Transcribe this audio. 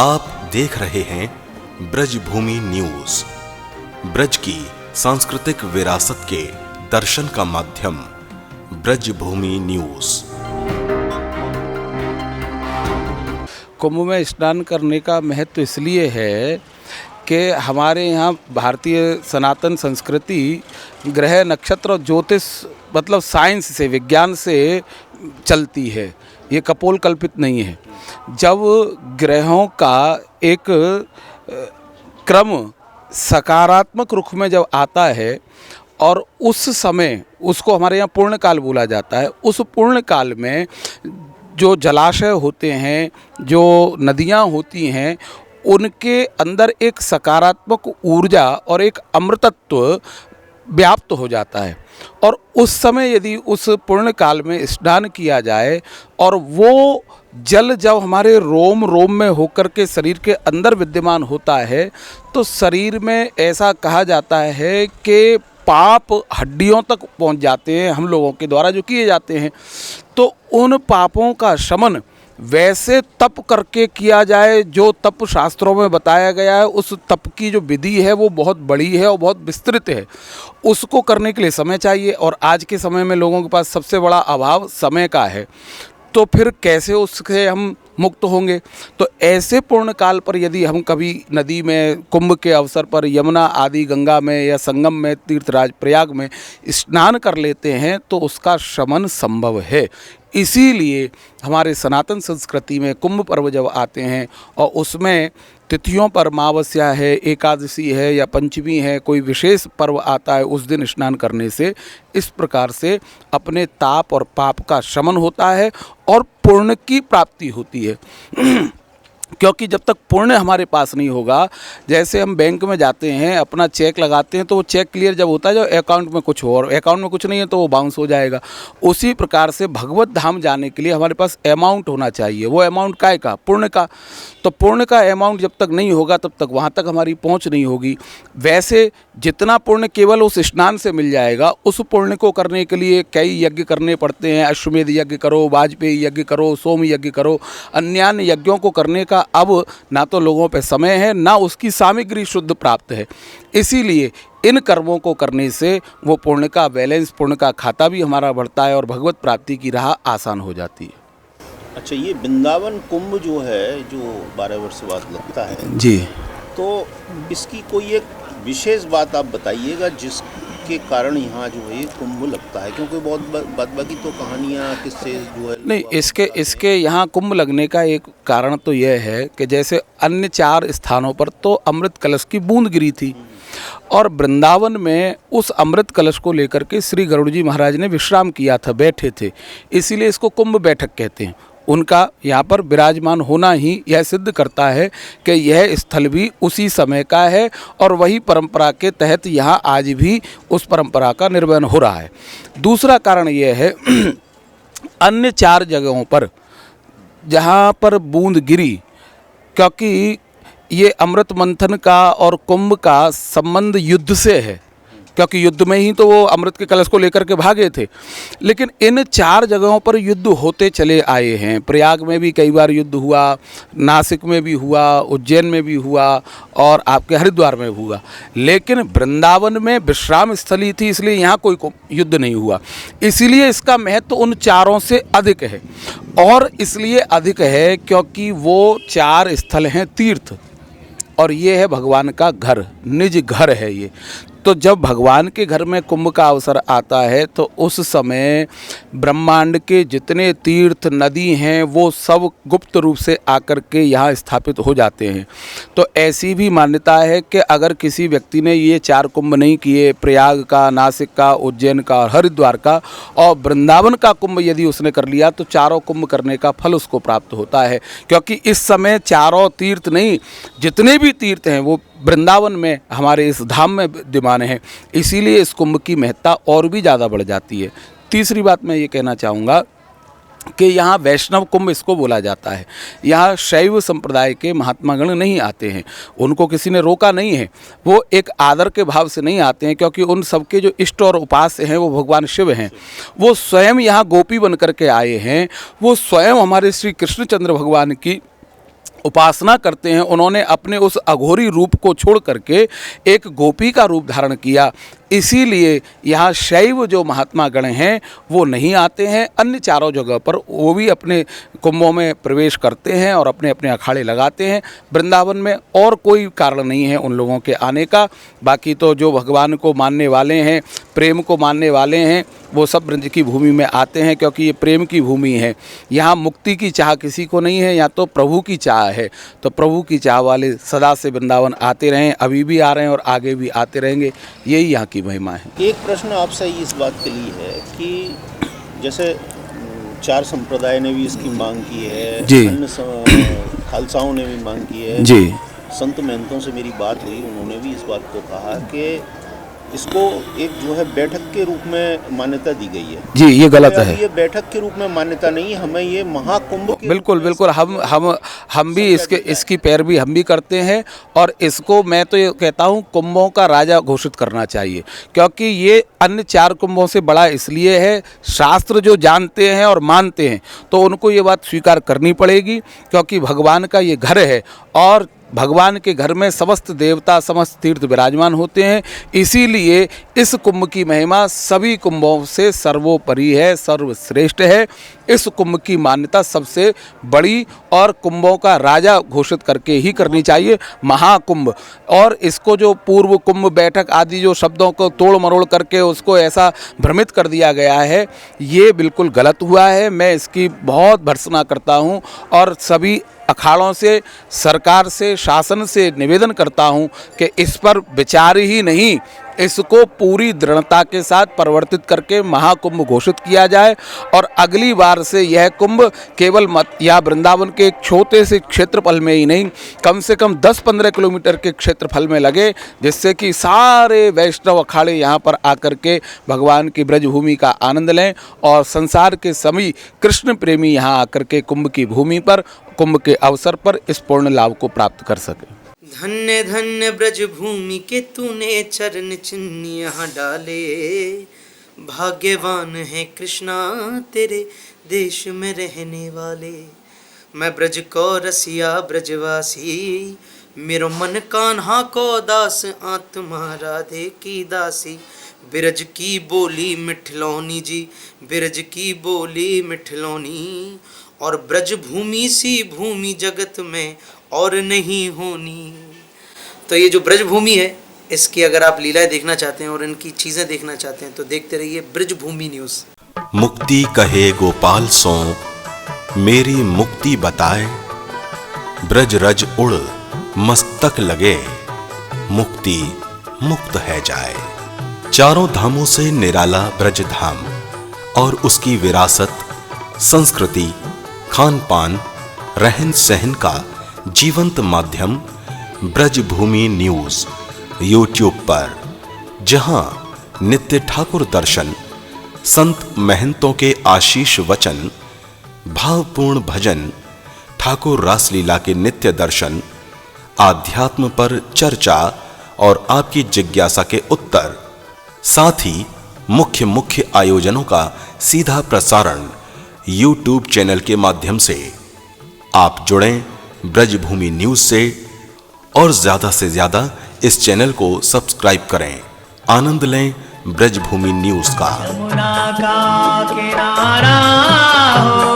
आप देख रहे हैं ब्रजभूमि न्यूज। ब्रज की सांस्कृतिक विरासत के दर्शन का माध्यम ब्रजभूमि न्यूज। कुंभ में स्नान करने का महत्व इसलिए है कि हमारे यहाँ भारतीय सनातन संस्कृति ग्रह नक्षत्र और ज्योतिष मतलब साइंस से, विज्ञान से चलती है। ये कपोल कल्पित नहीं है। जब ग्रहों का एक क्रम सकारात्मक रुख में जब आता है और उस समय उसको हमारे यहाँ पूर्ण काल बोला जाता है, उस पूर्ण काल में जो जलाशय होते हैं, जो नदियाँ होती हैं, उनके अंदर एक सकारात्मक ऊर्जा और एक अमृतत्व व्याप्त हो जाता है। और उस समय यदि उस पूर्ण काल में स्नान किया जाए और वो जल जब हमारे रोम रोम में होकर के शरीर के अंदर विद्यमान होता है तो शरीर में ऐसा कहा जाता है कि पाप हड्डियों तक पहुंच जाते हैं हम लोगों के द्वारा जो किए जाते हैं। तो उन पापों का शमन वैसे तप करके किया जाए जो तप शास्त्रों में बताया गया है। उस तप की जो विधि है वो बहुत बड़ी है और बहुत विस्तृत है। उसको करने के लिए समय चाहिए और आज के समय में लोगों के पास सबसे बड़ा अभाव समय का है। तो फिर कैसे उससे हम मुक्त होंगे? तो ऐसे पूर्ण काल पर यदि हम कभी नदी में कुंभ के अवसर पर यमुना आदि गंगा में या संगम में तीर्थराज प्रयाग में स्नान कर लेते हैं तो उसका शमन संभव है। इसीलिए हमारे सनातन संस्कृति में कुंभ पर्व जब आते हैं और उसमें तिथियों पर अमावस्या है, एकादशी है या पंचमी है, कोई विशेष पर्व आता है, उस दिन स्नान करने से इस प्रकार से अपने ताप और पाप का शमन होता है और पुण्य की प्राप्ति होती है। क्योंकि जब तक पुण्य हमारे पास नहीं होगा, जैसे हम बैंक में जाते हैं अपना चेक लगाते हैं तो वो चेक क्लियर जब होता है, जो अकाउंट में कुछ हो और अकाउंट में कुछ नहीं है तो वो बाउंस हो जाएगा। उसी प्रकार से भगवत धाम जाने के लिए हमारे पास अमाउंट होना चाहिए। वो अमाउंट काय का? पुण्य का। तो पुण्य का अमाउंट जब तक नहीं होगा तब तक वहाँ तक हमारी पहुँच नहीं होगी। वैसे जितना पुण्य केवल उस स्नान से मिल जाएगा, उस पुण्य को करने के लिए कई यज्ञ करने पड़ते हैं। अश्वमेध यज्ञ करो, वाजपेयी यज्ञ करो, सोम यज्ञ करो, अन्य यज्ञों को करने का अब ना तो लोगों पे समय है ना उसकी सामग्री शुद्ध प्राप्त है। इसीलिए इन कर्मों को करने से वो पुण्य का बैलेंस, पुण्य का खाता भी हमारा बढ़ता है और भगवत प्राप्ति की राह आसान हो जाती है। अच्छा, ये वृंदावन कुंभ जो है, जो 12 वर्ष बाद लगता है जी, तो इसकी कोई एक विशेष बात आप बताइएगा जिसके कारण यहाँ जो है कुंभ लगता है, क्योंकि बहुत बाकी तो कहानियाँ किससे जो है नहीं, इसके यहाँ कुंभ लगने का एक कारण तो यह है कि जैसे अन्य 4 स्थानों पर तो अमृत कलश की बूंद गिरी थी और वृंदावन में उस अमृत कलश को लेकर के श्री गरुड़ जी महाराज ने विश्राम किया था, बैठे थे। इसीलिए इसको कुंभ बैठक कहते हैं। उनका यहाँ पर विराजमान होना ही यह सिद्ध करता है कि यह स्थल भी उसी समय का है और वही परंपरा के तहत यहाँ आज भी उस परंपरा का निर्वहन हो रहा है। दूसरा कारण यह है अन्य 4 जगहों पर जहाँ पर बूंद गिरी, क्योंकि ये अमृत मंथन का और कुंभ का संबंध युद्ध से है, क्योंकि युद्ध में ही तो वो अमृत के कलश को लेकर के भागे थे। लेकिन इन 4 जगहों पर युद्ध होते चले आए हैं। प्रयाग में भी कई बार युद्ध हुआ, नासिक में भी हुआ, उज्जैन में भी हुआ और आपके हरिद्वार में हुआ। लेकिन वृंदावन में विश्राम स्थली थी, इसलिए यहाँ कोई युद्ध नहीं हुआ। इसीलिए इसका महत्व उन 4 से अधिक है। और इसलिए अधिक है क्योंकि वो 4 स्थल हैं तीर्थ और ये है भगवान का घर, निज घर है ये। तो जब भगवान के घर में कुंभ का अवसर आता है तो उस समय ब्रह्मांड के जितने तीर्थ नदी हैं वो सब गुप्त रूप से आकर के यहाँ स्थापित हो जाते हैं। तो ऐसी भी मान्यता है कि अगर किसी व्यक्ति ने ये 4 कुंभ नहीं किए, प्रयाग का, नासिक का, उज्जैन का और हरिद्वार का, और वृंदावन का कुंभ यदि उसने कर लिया तो 4 कुंभ करने का फल उसको प्राप्त होता है। क्योंकि इस समय 4 तीर्थ नहीं, जितने भी तीर्थ हैं वो वृंदावन में हमारे इस धाम में विद्यमान है। इसीलिए इस कुंभ की महत्ता और भी ज़्यादा बढ़ जाती है। तीसरी बात मैं ये कहना चाहूँगा कि यहाँ वैष्णव कुंभ इसको बोला जाता है। यहाँ शैव संप्रदाय के महात्मागण नहीं आते हैं, उनको किसी ने रोका नहीं है। वो एक आदर के भाव से नहीं आते हैं, क्योंकि उन सबके जो इष्ट और उपास्य हैं वो भगवान शिव हैं। वो स्वयं यहाँ गोपी बन करके आए हैं। वो स्वयं हमारे श्री कृष्णचंद्र भगवान की उपासना करते हैं, उन्होंने अपने उस अघोरी रूप को छोड़ करके एक गोपी का रूप धारण किया। इसीलिए यहाँ शैव जो महात्मा गण हैं वो नहीं आते हैं। अन्य चारों जगह पर वो भी अपने कुंभों में प्रवेश करते हैं और अपने अपने अखाड़े लगाते हैं। वृंदावन में और कोई कारण नहीं है उन लोगों के आने का। बाकी तो जो भगवान को मानने वाले हैं, प्रेम को मानने वाले हैं, वो सब ब्रज की भूमि में आते हैं, क्योंकि ये प्रेम की भूमि है। यहाँ मुक्ति की चाह किसी को नहीं है, यहाँ तो प्रभु की चाह है। तो प्रभु की चाह वाले सदा से वृंदावन आते रहें, अभी भी आ रहे हैं और आगे भी आते रहेंगे। यही यहाँ की महिमा है। एक प्रश्न आपसे इस बात के लिए है कि जैसे 4 संप्रदाय ने भी इसकी मांग की है जी, अन्य खालसाओं ने भी मांग की है जी, संत महंतों से मेरी बात हुई, उन्होंने भी इस बात को कहा कि इसको एक जो है बैठक के रूप में मान्यता दी गई है। जी, ये गलत है। ये बैठक के रूप में मान्यता नहीं, हमें ये महाकुंभ के बिल्कुल बिल्कुल हम भी इसकी पैरवी हम भी करते हैं। और इसको मैं तो ये कहता हूँ कुंभों का राजा घोषित करना चाहिए, क्योंकि ये अन्य 4 कुंभों से बड़ा इसलिए है। शास्त्र जो जानते हैं और मानते हैं तो उनको ये बात स्वीकार करनी पड़ेगी, क्योंकि भगवान का ये घर है और भगवान के घर में समस्त देवता, समस्त तीर्थ विराजमान होते हैं। इसीलिए इस कुंभ की महिमा सभी कुंभों से सर्वोपरि है, सर्वश्रेष्ठ है। इस कुंभ की मान्यता सबसे बड़ी और कुंभों का राजा घोषित करके ही करनी चाहिए, महाकुंभ। और इसको जो पूर्व कुंभ, बैठक आदि जो शब्दों को तोड़ मरोड़ करके उसको ऐसा भ्रमित कर दिया गया है, ये बिल्कुल गलत हुआ है। मैं इसकी बहुत भर्त्सना करता हूँ और सभी अखाड़ों से, सरकार से, शासन से निवेदन करता हूं कि इस पर विचार ही नहीं, इसको पूरी दृढ़ता के साथ परिवर्तित करके महाकुंभ घोषित किया जाए। और अगली बार से यह कुंभ केवल या वृंदावन के एक छोटे से क्षेत्रफल में ही नहीं, कम से कम 10-15 किलोमीटर के क्षेत्रफल में लगे, जिससे कि सारे वैष्णव अखाड़े यहाँ पर आकर के भगवान की ब्रजभूमि का आनंद लें और संसार के सभी कृष्ण प्रेमी यहाँ आकर के कुंभ की भूमि पर, कुंभ के अवसर पर इस पूर्ण लाभ को प्राप्त कर सके। धन्य धन्य ब्रज भूमि के तूने चरण चिन्ह यहाँ डाले, भाग्यवान है कृष्णा तेरे देश में रहने वाले। मैं ब्रज को रसिया ब्रजवासी, मेरो मन कान्हा को दास, आत्मा राधे की दासी। बिरज की बोली मिठलौनी जी, बिरज की बोली मिठलौनी, और ब्रज भूमि सी भूमि जगत में और नहीं होनी। तो ये जो ब्रज भूमि है, इसकी अगर आप लीलाएं देखना चाहते हैं और इनकी चीज़ें देखना चाहते हैं तो देखते रहिए ब्रज भूमि न्यूज़। मुक्ति कहे गोपाल सो मेरी मुक्ति बताए, ब्रज रज उड़ मस्तक लगे, मुक्ति मुक्त है जाए। चारों धामों से निराला ब्रज धाम और उसकी विरासत, संस्कृति, खान पान, रहन सहन का जीवंत माध्यम ब्रज भूमि न्यूज़ यूट्यूब पर, जहां नित्य ठाकुर दर्शन, संत महंतों के आशीष वचन, भावपूर्ण भजन, ठाकुर रासलीला के नित्य दर्शन, आध्यात्म पर चर्चा और आपकी जिज्ञासा के उत्तर, साथ ही मुख्य आयोजनों का सीधा प्रसारण YouTube चैनल के माध्यम से। आप जुड़ें ब्रजभूमि न्यूज़ से और ज़्यादा से ज़्यादा इस चैनल को सब्सक्राइब करें। आनंद लें ब्रजभूमि न्यूज़ का। यमुना का किनारा हो